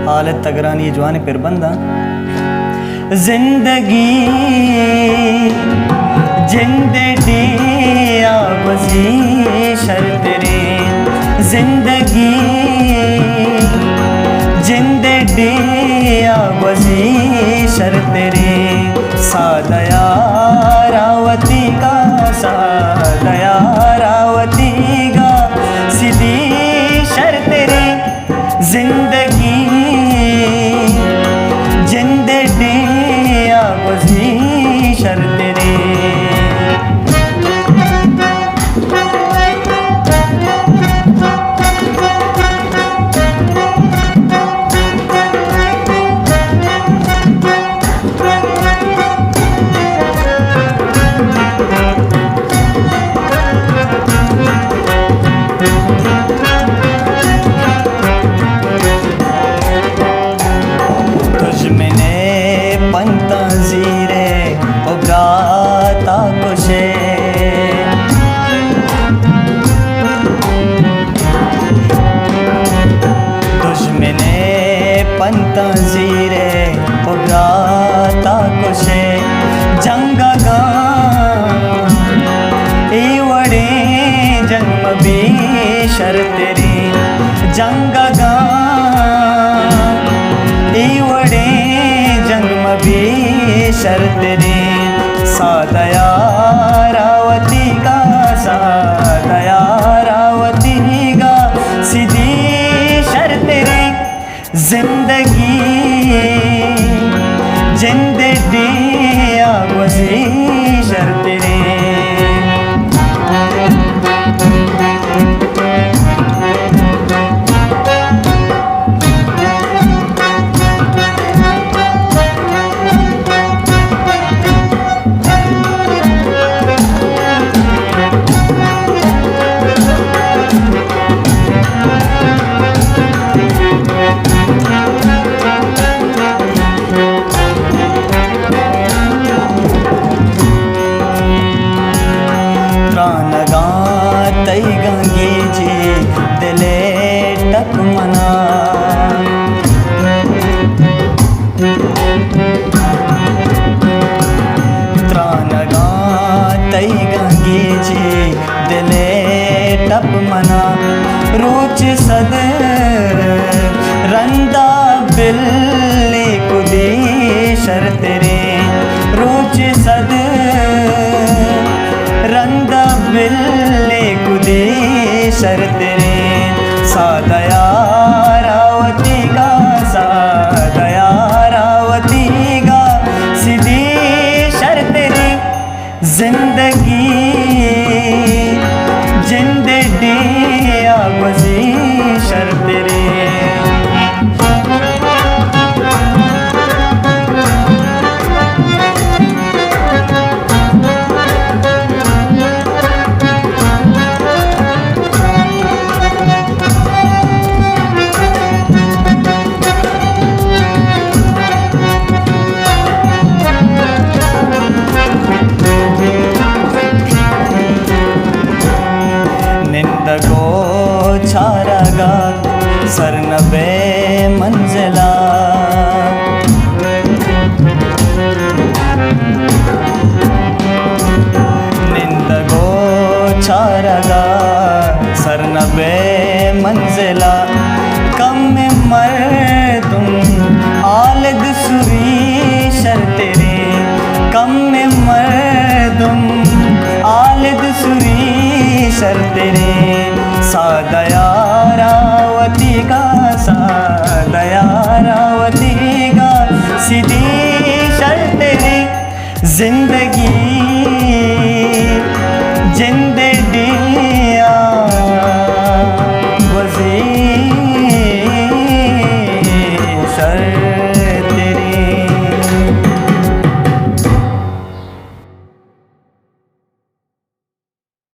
हालत तगरानी जवान पर बंदा जिंदगी जिंदगी आवाज़ी शर्त रे जिंदगी जिंदगी आवाज़ी शर्त रे सादया रावती का सादया रावती का सीधी शर्त रे जिंदगी जिंदगी आवाज़ी शर्त रे पंतजीरे उब्राता कुशे जंगगा इवड़े जन्म भी शर्त रे जंगगा इवड़े जन्म भी शर्त रे सादया रावती का सादया रावती का सीधी शर्त रे जिंदगी जिंदगी आवाज़ी शर्त रे गंगे जी दिले टक मना त्रान गातई गंगे जी दिले टप मना रोच सद रंदा बिल्ले कुदी शर्त रे रोच सद रंदा बिल्ले कुदी शर्त रे सादया रावती का सादया रावती का सीधी शर्त रे जिंदगी जिंदगी आवाज़ी शर्त रे निंदगो छारगा सरनबे मंजिला निंदगो छारगा सरनबे मंजिला कम में मर तुम आलद सुरी शर्त रे कम में मर तुम आलद सुरी शर्त रे सादया रावती का सादया रावती का सीधी शर्त रे जिंदगी जिंदगी